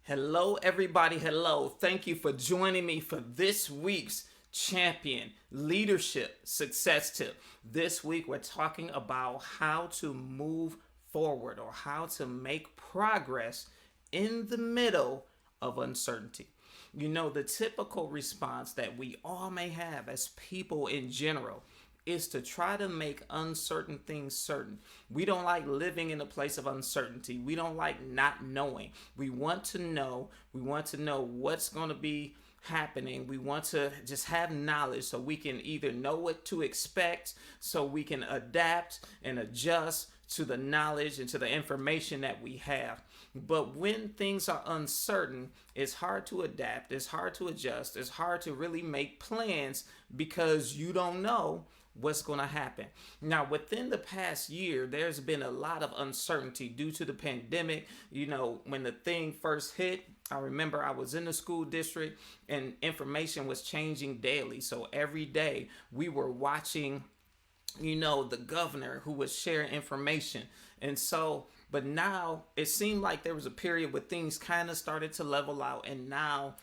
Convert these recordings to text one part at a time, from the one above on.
Hello, everybody. Hello. Thank you for joining me for this week's Champion Leadership Success Tip. This week, we're talking about how to move forward or how to make progress in the middle of uncertainty. You know, the typical response that we all may have as people in general is to try to make uncertain things certain. We don't like living in a place of uncertainty. We don't like not knowing. We want to know. We want to know what's going to be happening. We want to just have knowledge so we can either know what to expect, so we can adapt and adjust to the knowledge and to the information that we have. But when things are uncertain, it's hard to adapt, it's hard to adjust, it's hard to really make plans because you don't know what's going to happen. Now, within the past year, there's been a lot of uncertainty due to the pandemic. You know, when the thing first hit, I remember I was in the school district and information was changing daily. So every day we were watching, the governor who was sharing information. And so, but now it seemed like there was a period where things kind of started to level out. And now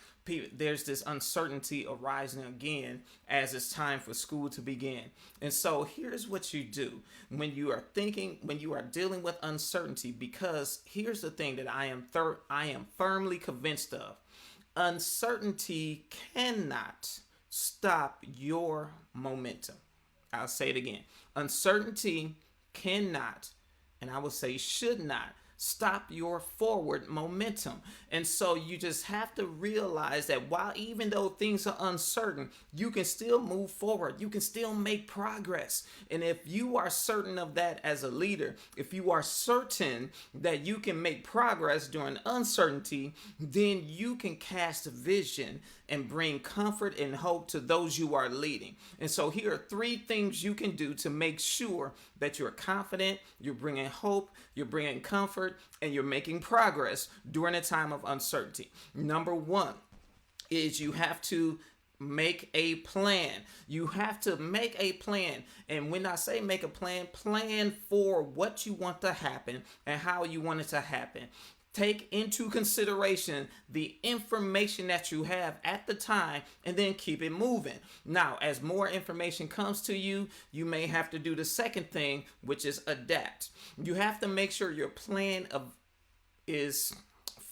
there's this uncertainty arising again as it's time for school to begin. And so here's what you do when you are dealing with uncertainty, because here's the thing that I am firmly convinced of. Uncertainty cannot stop your momentum. I'll say it again. Uncertainty cannot, and I would say should not, stop your forward momentum. And so you just have to realize that while even though things are uncertain, you can still move forward. You can still make progress. And if you are certain of that as a leader, if you are certain that you can make progress during uncertainty, then you can cast vision and bring comfort and hope to those you are leading. And so here are three things you can do to make sure that you're confident, you're bringing hope, you're bringing comfort, and you're making progress during a time of uncertainty. Number one is you have to make a plan. You have to make a plan. And when I say make a plan, plan for what you want to happen and how you want it to happen. Take into consideration the information that you have at the time and then keep it moving. Now, as more information comes to you, you may have to do the second thing, which is adapt. You have to make sure your plan is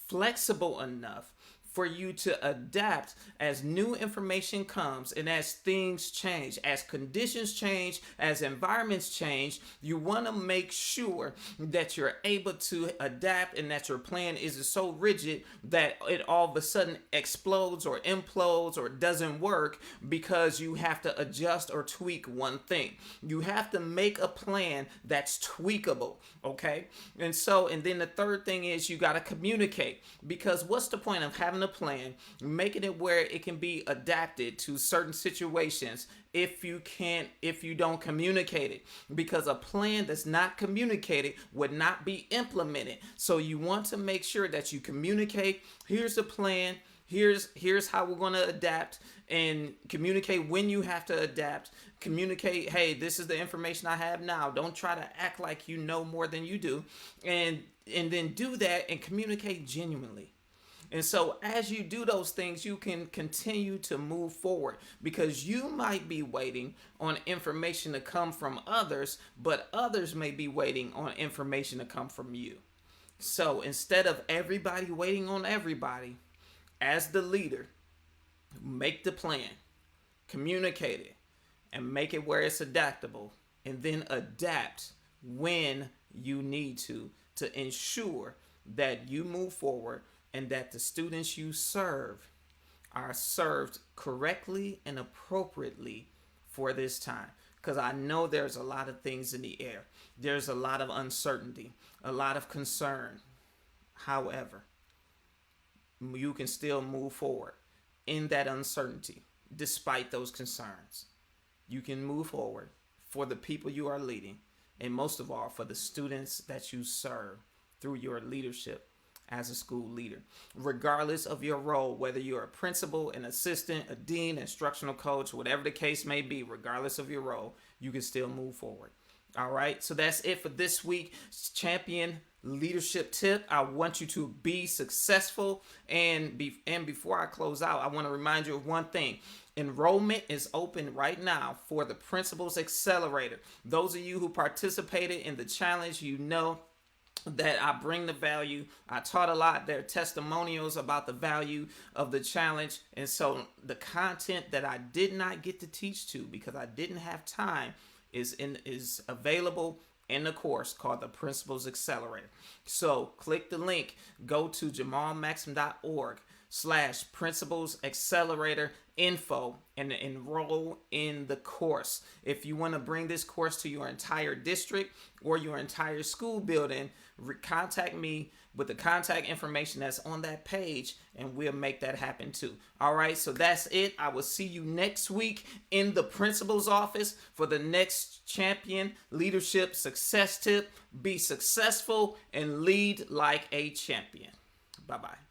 flexible enough for you to adapt as new information comes and as things change, as conditions change, as environments change. You want to make sure that you're able to adapt and that your plan isn't so rigid that it all of a sudden explodes or implodes or doesn't work because you have to adjust or tweak one thing. You have to make a plan that's tweakable, okay? And then the third thing is you got to communicate, because what's the point of having a plan, making it where it can be adapted to certain situations if you don't communicate it? Because a plan that's not communicated would not be implemented. So you want to make sure that you communicate. Here's the plan. Here's how we're going to adapt, and communicate when you have to adapt. Communicate, hey, this is the information I have now. Don't try to act like you know more than you do. And then do that and communicate genuinely. And so as you do those things, you can continue to move forward, because you might be waiting on information to come from others, but others may be waiting on information to come from you. So instead of everybody waiting on everybody, as the leader, make the plan, communicate it, and make it where it's adaptable, and then adapt when you need to ensure that you move forward and that the students you serve are served correctly and appropriately for this time. Because I know there's a lot of things in the air. There's a lot of uncertainty, a lot of concern. However, you can still move forward in that uncertainty despite those concerns. You can move forward for the people you are leading, and most of all for the students that you serve through your leadership as a school leader, regardless of your role, whether you're a principal, an assistant, a dean, instructional coach, whatever the case may be. Regardless of your role, you can still move forward. All right, so that's it for this week. Champion leadership tip. I want you to be successful. And before I close out, I want to remind you of one thing. Enrollment is open right now for the Principals Accelerator. Those of you who participated in the challenge, you know that I bring the value. I taught a lot. There are testimonials about the value of the challenge. And so the content that I did not get to teach to because I didn't have time is available in the course called the Principals Accelerator. So click the link, go to jamalmaxim.org/Principals Accelerator info and enroll in the course. If you want to bring this course to your entire district or your entire school building, contact me with the contact information that's on that page and we'll make that happen too. All right, so that's it. I will see you next week in the principal's office for the next champion leadership success tip. Be successful and lead like a champion. Bye-bye.